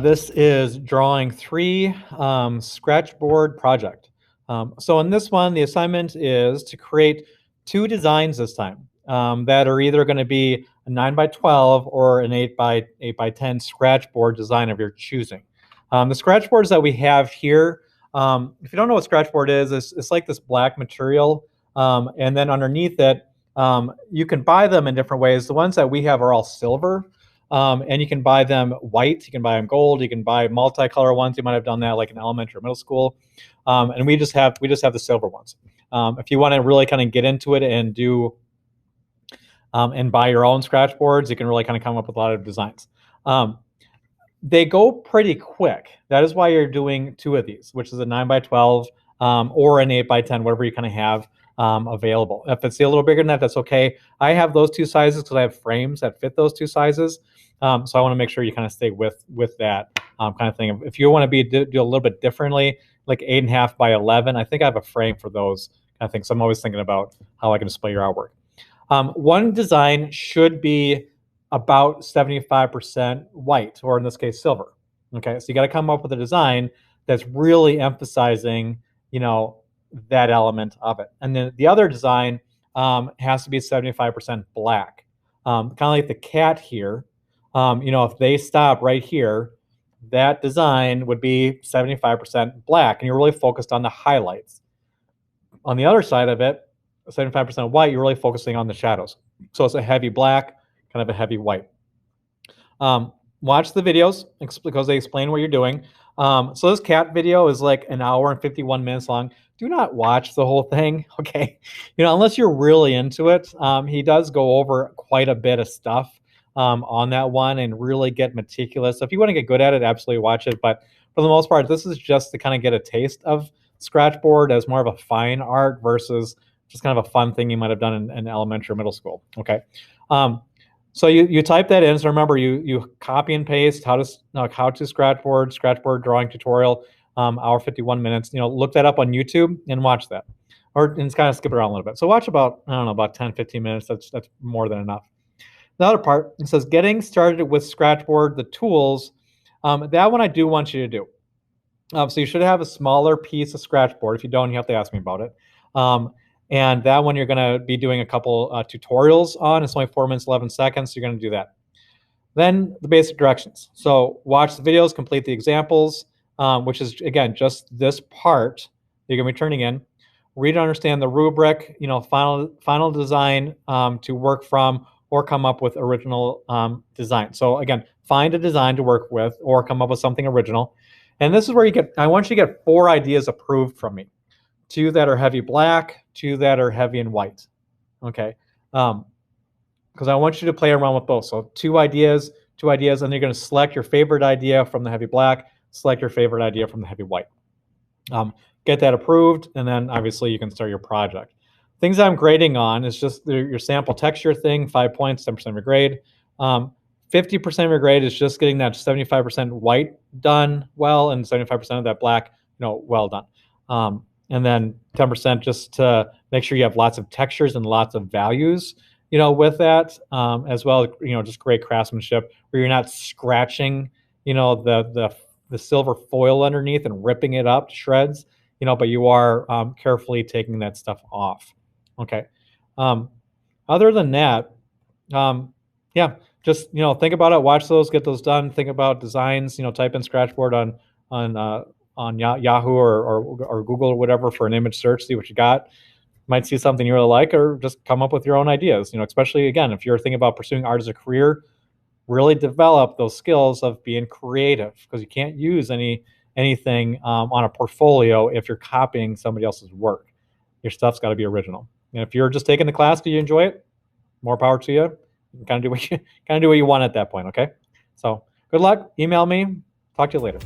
This is drawing 3 Scratchboard project. So in this one, the assignment is to create 2 designs this time that are either going to be a 9 by 12 or an 8 by 10 Scratchboard design of your choosing. The Scratchboards that we have here, if you don't know what Scratchboard is, it's like this black material, and then underneath it, you can buy them in different ways. The ones that we have are all silver. And you can buy them white, you can buy them gold, you can buy multicolor ones. You might have done that like in elementary or middle school. And we just have the silver ones. If you want to really kind of get into it and do and buy your own Scratchboards, you can really kind of come up with a lot of designs. They go pretty quick. That is why you're doing 2 of these, which is a 9 by 12 or an 8 by 10, whatever you kind of have available. If it's a little bigger than that, that's okay. I have those 2 sizes because I have frames that fit those 2 sizes. So I want to make sure you kind of stay with that kind of thing. If you want to do a little bit differently, like 8.5 by 11, I think I have a frame for those kind of things. So I'm always thinking about how I can display your artwork. One design should be about 75% white, or in this case, silver. Okay, so you got to come up with a design that's really emphasizing, that element of it. And then the other design has to be 75% black. Kind of like the cat here. If they stop right here, that design would be 75% black, and you're really focused on the highlights. On the other side of it, 75% white, you're really focusing on the shadows. So it's a heavy black, kind of a heavy white. Watch the videos because they explain what you're doing. So this cat video is like 1 hour and 51 minutes long. Do not watch the whole thing, okay? Unless you're really into it. He does go over quite a bit of stuff on that one and really get meticulous. So if you want to get good at it, absolutely watch it. But for the most part, this is just to kind of get a taste of Scratchboard as more of a fine art versus just kind of a fun thing you might have done in elementary or middle school, okay? So you type that in. So remember, you copy and paste how to Scratchboard drawing tutorial, hour 51 minutes. Look that up on YouTube and watch that, and kind of skip around a little bit. So watch about 10, 15 minutes. That's more than enough. The other part, it says getting started with Scratchboard, the tools. That one I do want you to do. So you should have a smaller piece of Scratchboard. If you don't, you have to ask me about it. And that one you're going to be doing a couple tutorials on. It's only 4 minutes, 11 seconds. So you're going to do that. Then the basic directions. So watch the videos, complete the examples, which is, again, just this part you're going to be turning in. Read and understand the rubric, final design to work from, or come up with original design. So again, find a design to work with or come up with something original. And this is where I want you to get 4 ideas approved from me. 2 that are heavy black, 2 that are heavy and white, okay? Because I want you to play around with both. So 2 ideas, and then you're going to select your favorite idea from the heavy black, select your favorite idea from the heavy white. Get that approved, and then obviously you can start your project. Things I'm grading on is just your sample texture thing, 5 points, 10% of your grade. 50% of your grade is just getting that 75% white done well, and 75% of that black, well done. And then 10% just to make sure you have lots of textures and lots of values, with that, as well, just great craftsmanship where you're not scratching, the silver foil underneath and ripping it up to shreds, but you are carefully taking that stuff off. Okay. Other than that, yeah, just, think about it, watch those, get those done, think about designs, type in Scratchboard on Yahoo or Google or whatever for an image search, see what you got. Might see something you really like, or just come up with your own ideas. Especially, again, if you're thinking about pursuing art as a career, really develop those skills of being creative, because you can't use anything on a portfolio if you're copying somebody else's work. Your stuff's got to be original. And if you're just taking the class because you enjoy it, more power to you. You can kind of do what you want at that point. Okay. So good luck. Email me. Talk to you later.